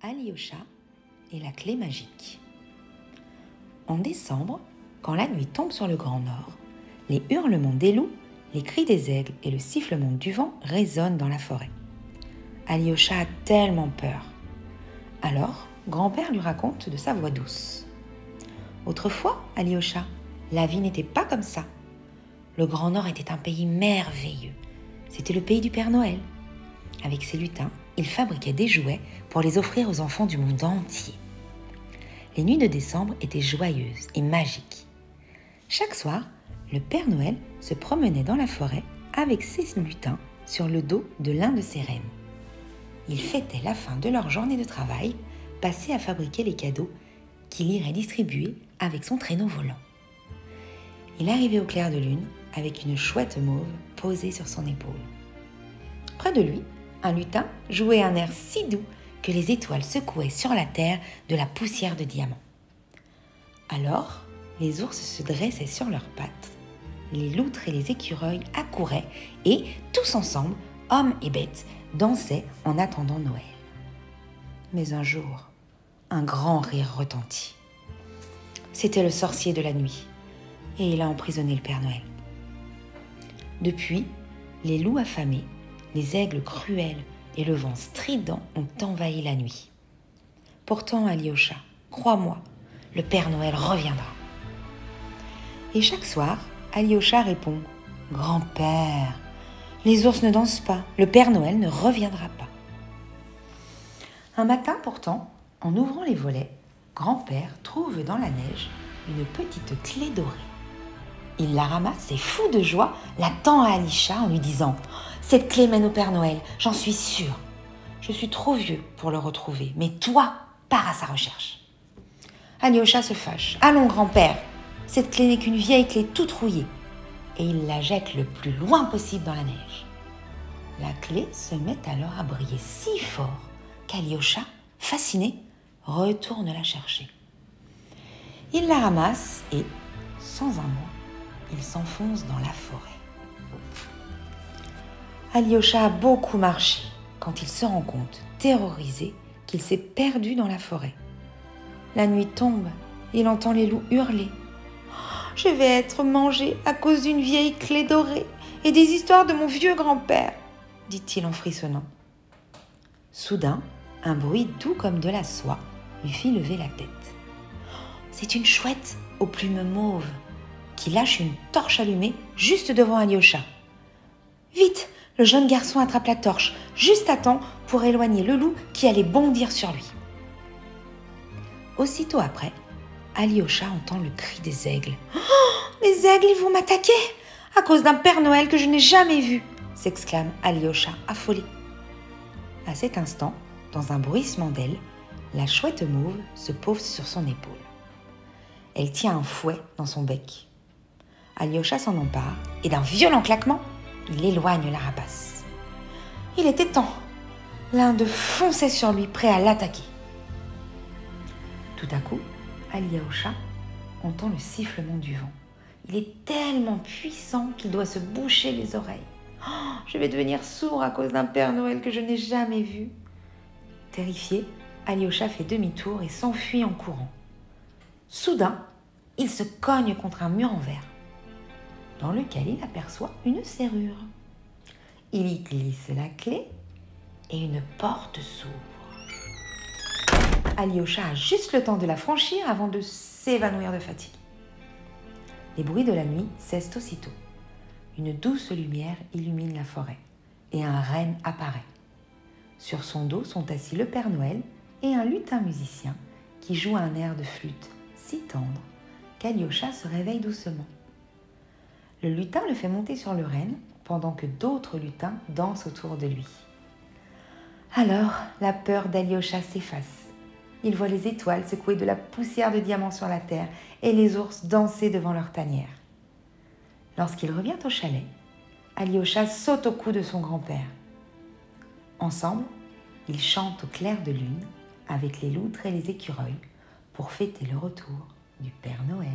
Alyosha et la clé magique. En décembre, quand la nuit tombe sur le Grand Nord, les hurlements des loups, les cris des aigles et le sifflement du vent résonnent dans la forêt. Alyosha a tellement peur. Alors, grand-père lui raconte de sa voix douce. Autrefois, Alyosha, la vie n'était pas comme ça. Le Grand Nord était un pays merveilleux. C'était le pays du Père Noël. Avec ses lutins, il fabriquait des jouets pour les offrir aux enfants du monde entier. Les nuits de décembre étaient joyeuses et magiques. Chaque soir, le Père Noël se promenait dans la forêt avec ses lutins sur le dos de l'un de ses rennes. Ils fêtaient la fin de leur journée de travail, passée à fabriquer les cadeaux qu'il irait distribuer avec son traîneau volant. Il arrivait au clair de lune avec une chouette mauve posée sur son épaule. Près de lui, un lutin jouait un air si doux que les étoiles secouaient sur la terre de la poussière de diamants. Alors, les ours se dressaient sur leurs pattes, les loutres et les écureuils accouraient et, tous ensemble, hommes et bêtes, dansaient en attendant Noël. Mais un jour, un grand rire retentit. C'était le sorcier de la nuit, et il a emprisonné le Père Noël. Depuis, les loups affamés, les aigles cruels et le vent strident ont envahi la nuit. Pourtant, Alyosha, crois-moi, le Père Noël reviendra. Et chaque soir, Alyosha répond « Grand-père, les ours ne dansent pas, le Père Noël ne reviendra pas. » Un matin pourtant, en ouvrant les volets, grand-père trouve dans la neige une petite clé dorée. Il la ramasse et, fou de joie, la tend à Alyosha en lui disant « Cette clé mène au Père Noël, j'en suis sûre. Je suis trop vieux pour le retrouver, mais toi, pars à sa recherche. » Alyosha se fâche. « Allons, grand-père, cette clé n'est qu'une vieille clé toute rouillée. » Et il la jette le plus loin possible dans la neige. La clé se met alors à briller si fort qu'Alyosha, fasciné, retourne la chercher. Il la ramasse et, sans un mot, il s'enfonce dans la forêt. Alyosha a beaucoup marché quand il se rend compte, terrorisé, qu'il s'est perdu dans la forêt. La nuit tombe, il entend les loups hurler. « Je vais être mangé à cause d'une vieille clé dorée et des histoires de mon vieux grand-père » dit-il en frissonnant. Soudain, un bruit doux comme de la soie lui fit lever la tête. C'est une chouette aux plumes mauves qui lâche une torche allumée juste devant Alyosha. Vite, le jeune garçon attrape la torche, juste à temps pour éloigner le loup qui allait bondir sur lui. Aussitôt après, Alyosha entend le cri des aigles. « Oh, les aigles, ils vont m'attaquer à cause d'un Père Noël que je n'ai jamais vu !» s'exclame Alyosha affolé. À cet instant, dans un bruissement d'ailes, la chouette mauve se pose sur son épaule. Elle tient un fouet dans son bec. Alyosha s'en empare et d'un violent claquement, il éloigne la rapace. Il était temps. L'Inde fonçait sur lui, prêt à l'attaquer. Tout à coup, Alyosha entend le sifflement du vent. Il est tellement puissant qu'il doit se boucher les oreilles. Oh, je vais devenir sourd à cause d'un Père Noël que je n'ai jamais vu. Terrifié, Alyosha fait demi-tour et s'enfuit en courant. Soudain, il se cogne contre un mur en verre, dans lequel il aperçoit une serrure. Il y glisse la clé et une porte s'ouvre. Alyosha a juste le temps de la franchir avant de s'évanouir de fatigue. Les bruits de la nuit cessent aussitôt. Une douce lumière illumine la forêt et un renne apparaît. Sur son dos sont assis le Père Noël et un lutin musicien qui joue un air de flûte si tendre qu'Alyosha se réveille doucement. Le lutin le fait monter sur le renne pendant que d'autres lutins dansent autour de lui. Alors, la peur d'Alyosha s'efface. Il voit les étoiles secouer de la poussière de diamants sur la terre et les ours danser devant leur tanière. Lorsqu'il revient au chalet, Alyosha saute au cou de son grand-père. Ensemble, ils chantent au clair de lune avec les loutres et les écureuils pour fêter le retour du Père Noël.